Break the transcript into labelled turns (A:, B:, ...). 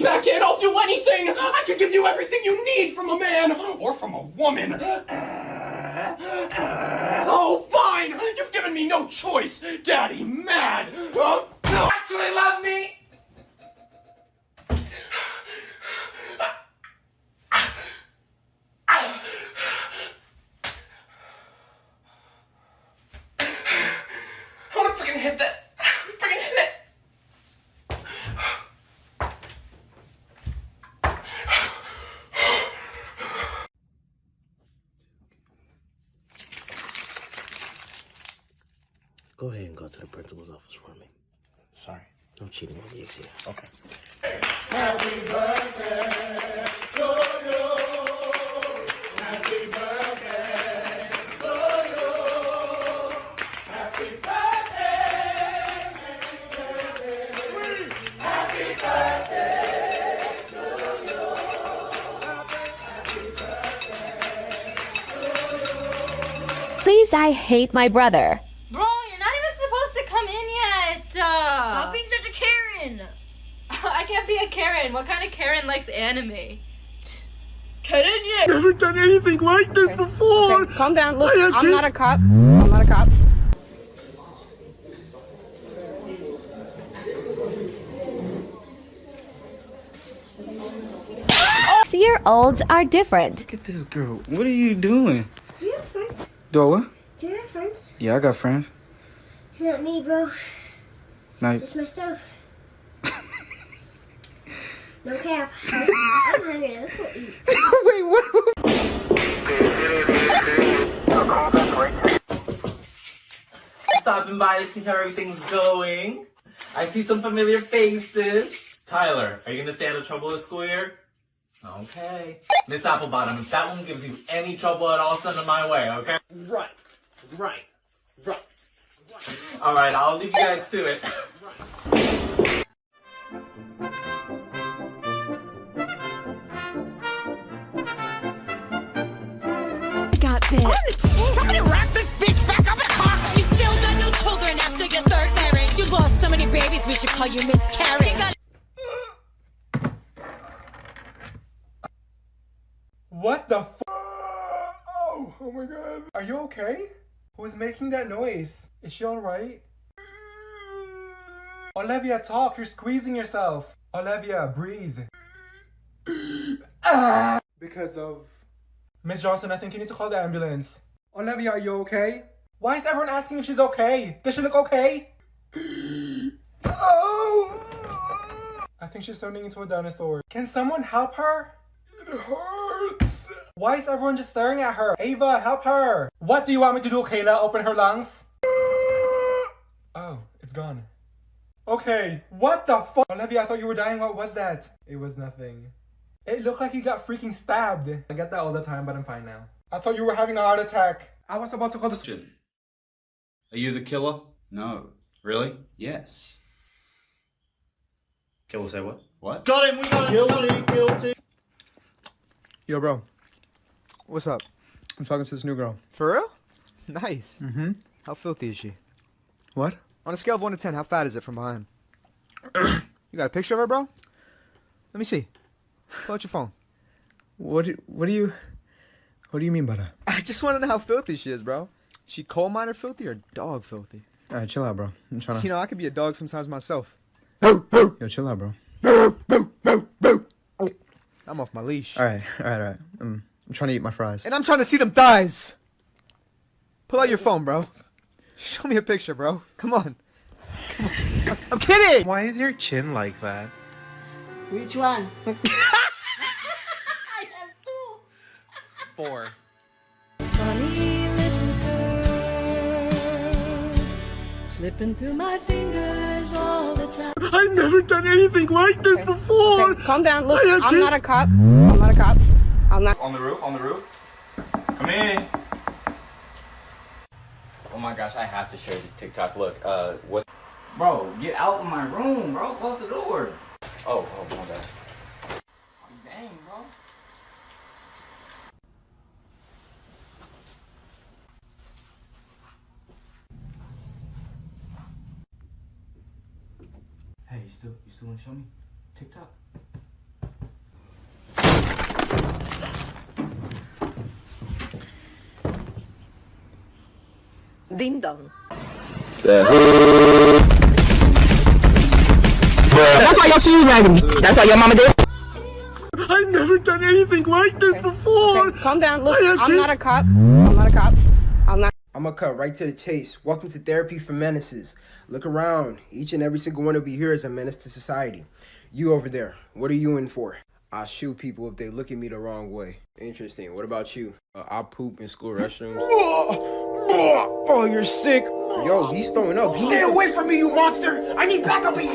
A: back in, I'll do anything! I can give you everything you need from a man or from a woman! Oh, fine! You've given me no choice, Daddy Mad! Actually love me? I wanna freaking hit that! Freaking hit it!
B: Go ahead and go to the principal's office for me.
A: Sorry.
B: No cheating on the exam.
A: Okay.
C: Happy birthday to you. Happy birthday to you. Happy birthday. Happy birthday to you. Happy birthday.
D: Please, I hate my brother.
E: Bro, you're not even supposed to come in yet.
F: Stop being such a Karen.
E: I can't be a Karen. What kind of Karen likes anime?
F: Get in yet.
B: Never done anything like this before.
G: Okay, calm down. Look, I'm not a cop. I'm not a cop.
D: 6-year-olds are different.
H: Look at this girl. What are you doing?
I: Do you have friends?
H: Do I what?
I: Do you have friends?
H: Yeah, I got friends.
I: Not me, bro.
H: Nice.
I: Just myself. No cap. I'm hungry. Let's go eat.
H: Wait, what?
A: Stopping by to see how everything's going. I see some familiar faces. Tyler, are you gonna stay out of trouble this school year? Okay. Miss Applebottom, if that one gives you any trouble at all, send them my way, okay? Right. Alright, I'll leave you guys to it.
D: Got bit.
F: Somebody wrap this bitch back up in a car. You still got no children after your third marriage. You lost so many babies, we should call you miscarriage.
J: What the f? Oh my god. Are you okay? Who's making that noise? Is she alright? Olivia, talk. You're squeezing yourself. Olivia, breathe. Because of... Miss Johnson, I think you need to call the ambulance. Olivia, are you okay? Why is everyone asking if she's okay? Does she look okay? Oh! I think she's turning into a dinosaur. Can someone help her? It hurts. Why is everyone just staring at her? Ava, help her. What do you want me to do, Kayla? Open her lungs? Oh, it's gone. Okay, what the fuck? Olivia, I thought you were dying. What was that? It was nothing. It looked like you got freaking stabbed. I get that all the time, but I'm fine now. I thought you were having a heart attack. I was about to call the...
K: Are you the killer?
H: No.
K: Really?
H: Yes.
K: Killer say what?
H: What?
K: Got him! We got him! Guilty!
J: Yo, bro. What's up? I'm talking to this new girl.
L: For real? Nice.
J: Mm-hmm.
L: How filthy is she?
J: What?
L: On a scale of 1 to 10, how fat is it from behind? You got a picture of her, bro? Let me see. Pull out your phone.
J: What do you mean by that?
L: I just want to know how filthy she is, bro. Is she coal miner filthy or dog filthy?
J: Alright, chill out, bro. I'm trying to...
L: You know, I could be a dog sometimes myself.
J: Yo, chill out, bro.
L: I'm off my leash.
J: Alright. I'm trying to eat my fries.
L: And I'm trying to see them thighs. Pull out your phone, bro. Show me a picture, bro. Come on. I'm kidding!
M: Why is your chin like that?
G: Which one?
F: I have two.
M: 4.
F: Funny little girl, slipping through my fingers all the time.
B: I've never done anything like this before.
G: Okay, calm down. Look, I'm not a cop. I'm not a cop. I'm not.
A: On the roof. Come in. Oh my gosh, I have to share this TikTok. Look, what's... Bro, get out of my room, bro. Close the door. Oh, my bad. Dang, bro. Hey, you still want to show me TikTok?
G: Ding dong.
B: That's
G: why your shoes raggedy. That's why your mama did.
B: I've never done anything like this before.
G: Okay, calm down. Look, I'm not a cop. I'm not a cop. I'm
N: gonna cut right to the chase. Welcome to Therapy for Menaces. Look around. Each and every single one of you here is a menace to society. You over there, what are you in for? I shoot people if they look at me the wrong way. Interesting. What about you? I poop in school restrooms. Oh, you're sick. Yo, he's throwing up. Stay away from me, you monster! I need backup in here.